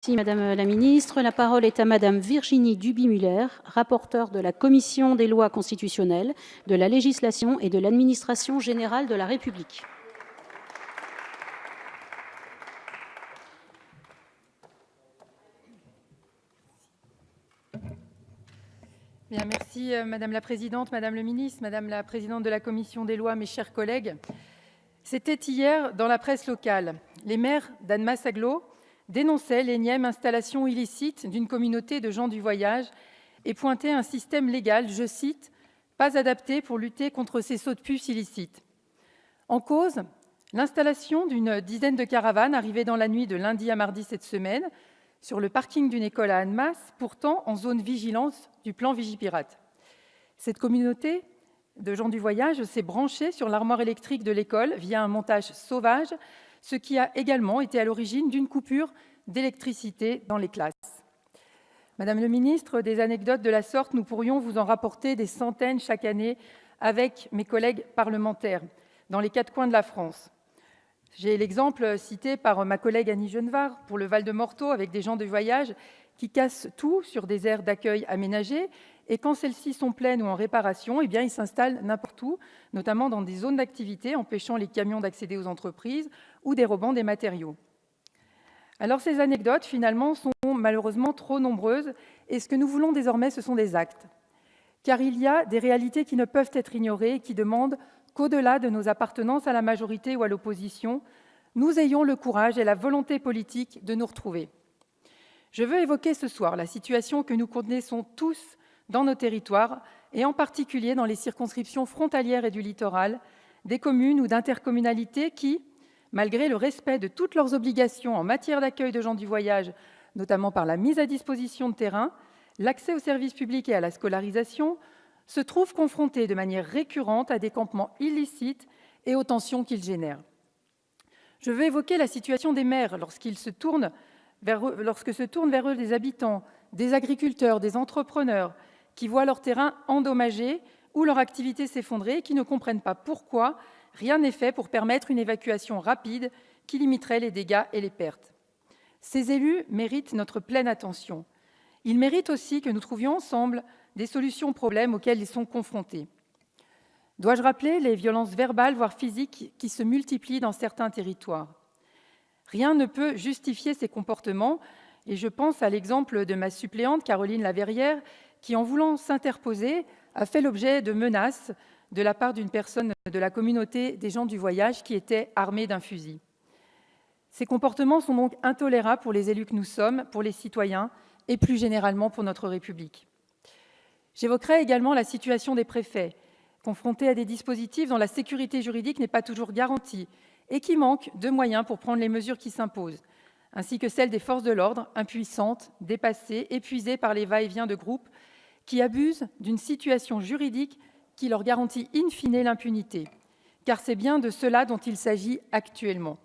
Merci Madame la Ministre. La parole est à Madame Virginie Duby-Muller, rapporteure de la Commission des lois constitutionnelles, de la législation et de l'administration générale de la République. Bien, merci Madame la Présidente, Madame le Ministre, Madame la Présidente de la Commission des lois, mes chers collègues. C'était hier dans la presse locale. Les maires d'Annemasse-Agglo dénonçaient l'énième installation illicite d'une communauté de gens du voyage et pointaient un système légal, je cite, « pas adapté pour lutter contre ces sauts de puces illicites ». En cause, l'installation d'une dizaine de caravanes arrivées dans la nuit de lundi à mardi cette semaine sur le parking d'une école à Annemasse, pourtant en zone vigilance du plan Vigipirate. Cette communauté de gens du voyage s'est branchée sur l'armoire électrique de l'école via un montage sauvage, ce qui a également été à l'origine d'une coupure d'électricité dans les classes. Madame le ministre, des anecdotes de la sorte, nous pourrions vous en rapporter des centaines chaque année avec mes collègues parlementaires dans les quatre coins de la France. J'ai l'exemple cité par ma collègue Annie Genevard pour le Val-de-Morteau avec des gens de voyage qui cassent tout sur des aires d'accueil aménagées et quand celles-ci sont pleines ou en réparation, eh bien, ils s'installent n'importe où, notamment dans des zones d'activité, empêchant les camions d'accéder aux entreprises ou dérobant des matériaux. Alors ces anecdotes, finalement, sont malheureusement trop nombreuses et ce que nous voulons désormais, ce sont des actes. Car il y a des réalités qui ne peuvent être ignorées et qui demandent qu'au-delà de nos appartenances à la majorité ou à l'opposition, nous ayons le courage et la volonté politique de nous retrouver. Je veux évoquer ce soir la situation que nous connaissons tous dans nos territoires, et en particulier dans les circonscriptions frontalières et du littoral, des communes ou d'intercommunalités qui, malgré le respect de toutes leurs obligations en matière d'accueil de gens du voyage, notamment par la mise à disposition de terrains, l'accès aux services publics et à la scolarisation, se trouvent confrontés de manière récurrente à des campements illicites et aux tensions qu'ils génèrent. Je veux évoquer la situation des maires lorsque se tournent vers eux des habitants, des agriculteurs, des entrepreneurs qui voient leur terrain endommagé ou leur activité s'effondrer et qui ne comprennent pas pourquoi rien n'est fait pour permettre une évacuation rapide qui limiterait les dégâts et les pertes. Ces élus méritent notre pleine attention. Ils méritent aussi que nous trouvions ensemble des solutions aux problèmes auxquels ils sont confrontés. Dois-je rappeler les violences verbales, voire physiques, qui se multiplient dans certains territoires? Rien ne peut justifier ces comportements, et je pense à l'exemple de ma suppléante, Caroline Laverrière, qui, en voulant s'interposer, a fait l'objet de menaces de la part d'une personne de la communauté des gens du voyage qui était armée d'un fusil. Ces comportements sont donc intolérables pour les élus que nous sommes, pour les citoyens et plus généralement pour notre République. J'évoquerai également la situation des préfets, confrontés à des dispositifs dont la sécurité juridique n'est pas toujours garantie et qui manquent de moyens pour prendre les mesures qui s'imposent, ainsi que celle des forces de l'ordre, impuissantes, dépassées, épuisées par les va-et-vient de groupes qui abusent d'une situation juridique qui leur garantit in fine l'impunité, car c'est bien de cela dont il s'agit actuellement.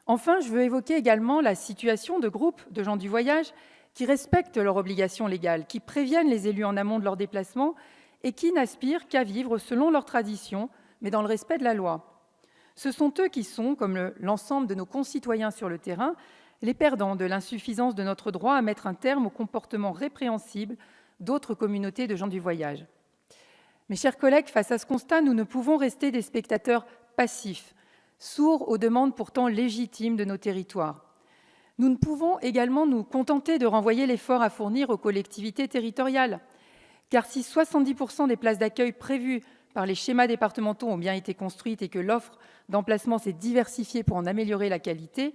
Enfin, je veux évoquer également la situation de groupes de gens du voyage qui respectent leurs obligations légales, qui préviennent les élus en amont de leur déplacement et qui n'aspirent qu'à vivre selon leurs traditions, mais dans le respect de la loi. Ce sont eux qui sont, comme l'ensemble de nos concitoyens sur le terrain, les perdants de l'insuffisance de notre droit à mettre un terme aux comportements répréhensibles d'autres communautés de gens du voyage. Mes chers collègues, face à ce constat, nous ne pouvons rester des spectateurs passifs, sourds aux demandes pourtant légitimes de nos territoires. Nous ne pouvons également nous contenter de renvoyer l'effort à fournir aux collectivités territoriales, car si 70% des places d'accueil prévues par les schémas départementaux ont bien été construites et que l'offre d'emplacement s'est diversifiée pour en améliorer la qualité,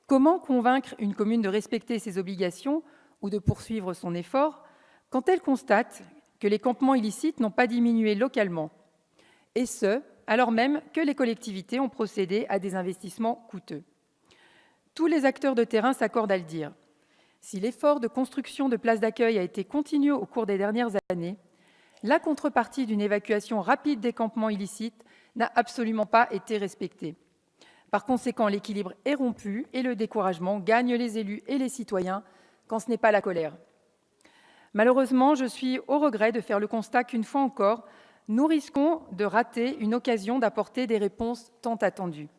comment convaincre une commune de respecter ses obligations ou de poursuivre son effort quand elle constate que les campements illicites n'ont pas diminué localement, et ce, alors même que les collectivités ont procédé à des investissements coûteux? Tous les acteurs de terrain s'accordent à le dire. Si l'effort de construction de places d'accueil a été continué au cours des dernières années, la contrepartie d'une évacuation rapide des campements illicites n'a absolument pas été respectée. Par conséquent, l'équilibre est rompu et le découragement gagne les élus et les citoyens quand ce n'est pas la colère. Malheureusement, je suis au regret de faire le constat qu'une fois encore, nous risquons de rater une occasion d'apporter des réponses tant attendues.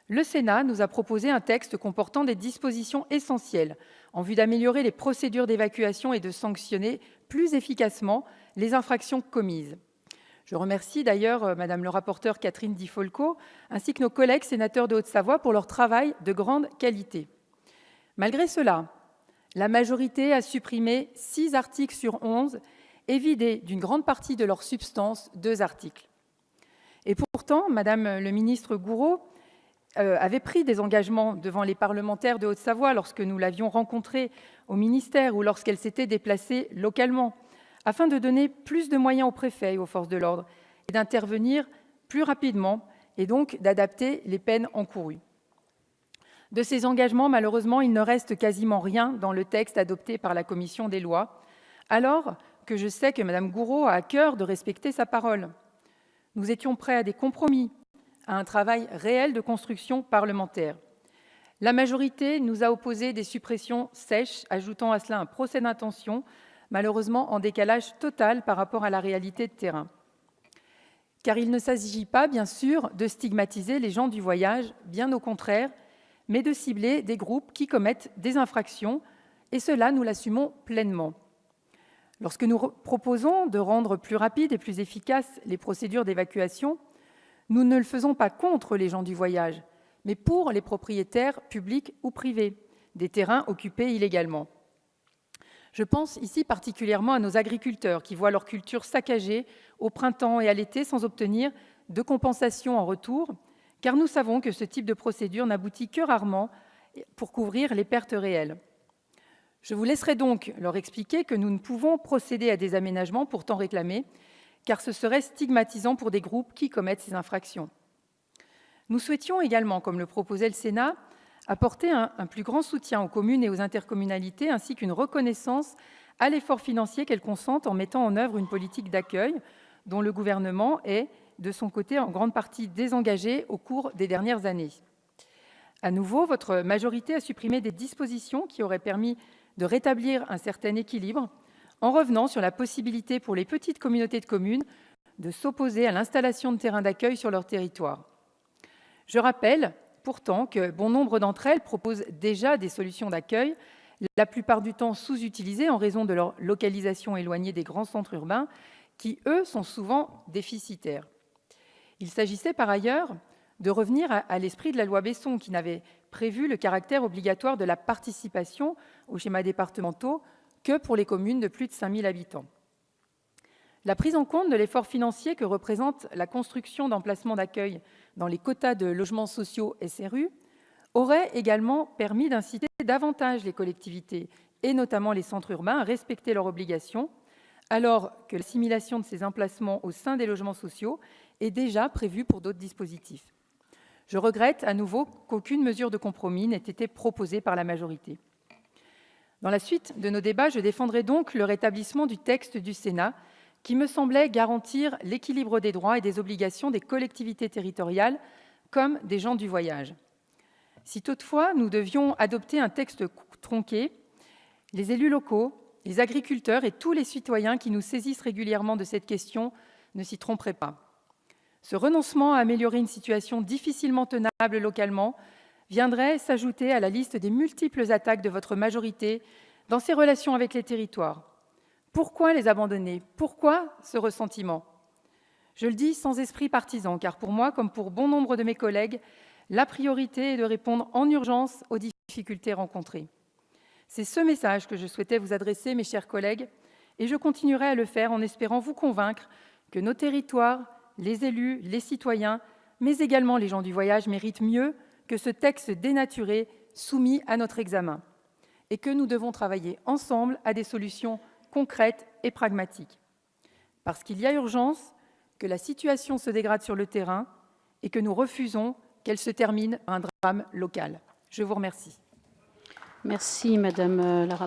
Le Sénat nous a proposé un texte comportant des dispositions essentielles en vue d'améliorer les procédures d'évacuation et de sanctionner plus efficacement les infractions commises. Je remercie d'ailleurs Madame le rapporteur Catherine Di Folco ainsi que nos collègues sénateurs de Haute-Savoie pour leur travail de grande qualité. Malgré cela, la majorité a supprimé 6 articles sur 11 et vidé d'une grande partie de leur substance 2 articles. Et pourtant, Madame le ministre Gourault avait pris des engagements devant les parlementaires de Haute-Savoie lorsque nous l'avions rencontrée au ministère ou lorsqu'elle s'était déplacée localement, afin de donner plus de moyens aux préfets et aux forces de l'ordre et d'intervenir plus rapidement et donc d'adapter les peines encourues. De ces engagements, malheureusement, il ne reste quasiment rien dans le texte adopté par la commission des lois, alors que je sais que Mme Gourault a à cœur de respecter sa parole. Nous étions prêts à des compromis, à un travail réel de construction parlementaire. La majorité nous a opposé des suppressions sèches, ajoutant à cela un procès d'intention, malheureusement en décalage total par rapport à la réalité de terrain. Car il ne s'agit pas, bien sûr, de stigmatiser les gens du voyage, bien au contraire, mais de cibler des groupes qui commettent des infractions, et cela, nous l'assumons pleinement. Lorsque nous proposons de rendre plus rapides et plus efficaces les procédures d'évacuation, nous ne le faisons pas contre les gens du voyage, mais pour les propriétaires publics ou privés des terrains occupés illégalement. Je pense ici particulièrement à nos agriculteurs qui voient leur culture saccagée au printemps et à l'été sans obtenir de compensation en retour, car nous savons que ce type de procédure n'aboutit que rarement pour couvrir les pertes réelles. Je vous laisserai donc leur expliquer que nous ne pouvons procéder à des aménagements pourtant réclamés, car ce serait stigmatisant pour des groupes qui commettent ces infractions. Nous souhaitions également, comme le proposait le Sénat, apporter un plus grand soutien aux communes et aux intercommunalités, ainsi qu'une reconnaissance à l'effort financier qu'elles consentent en mettant en œuvre une politique d'accueil dont le gouvernement est, de son côté, en grande partie désengagé au cours des dernières années. À nouveau, votre majorité a supprimé des dispositions qui auraient permis de rétablir un certain équilibre en revenant sur la possibilité pour les petites communautés de communes de s'opposer à l'installation de terrains d'accueil sur leur territoire. Je rappelle pourtant que bon nombre d'entre elles proposent déjà des solutions d'accueil, la plupart du temps sous-utilisées en raison de leur localisation éloignée des grands centres urbains, qui, eux, sont souvent déficitaires. Il s'agissait par ailleurs de revenir à l'esprit de la loi Besson, qui n'avait prévu le caractère obligatoire de la participation aux schémas départementaux que pour les communes de plus de 5 000 habitants. La prise en compte de l'effort financier que représente la construction d'emplacements d'accueil dans les quotas de logements sociaux SRU aurait également permis d'inciter davantage les collectivités, et notamment les centres urbains, à respecter leurs obligations, alors que l'assimilation de ces emplacements au sein des logements sociaux est déjà prévue pour d'autres dispositifs. Je regrette à nouveau qu'aucune mesure de compromis n'ait été proposée par la majorité. Dans la suite de nos débats, je défendrai donc le rétablissement du texte du Sénat, qui me semblait garantir l'équilibre des droits et des obligations des collectivités territoriales comme des gens du voyage. Si toutefois nous devions adopter un texte tronqué, les élus locaux, les agriculteurs et tous les citoyens qui nous saisissent régulièrement de cette question ne s'y tromperaient pas. Ce renoncement à améliorer une situation difficilement tenable localement viendrait s'ajouter à la liste des multiples attaques de votre majorité dans ses relations avec les territoires. Pourquoi les abandonner? Pourquoi ce ressentiment? Je le dis sans esprit partisan, car pour moi, comme pour bon nombre de mes collègues, la priorité est de répondre en urgence aux difficultés rencontrées. C'est ce message que je souhaitais vous adresser, mes chers collègues, et je continuerai à le faire en espérant vous convaincre que nos territoires, les élus, les citoyens, mais également les gens du voyage méritent mieux que ce texte dénaturé soumis à notre examen, et que nous devons travailler ensemble à des solutions concrètes et pragmatiques. Parce qu'il y a urgence, que la situation se dégrade sur le terrain et que nous refusons qu'elle se termine par un drame local. Je vous remercie. Merci, Madame la rapporteure.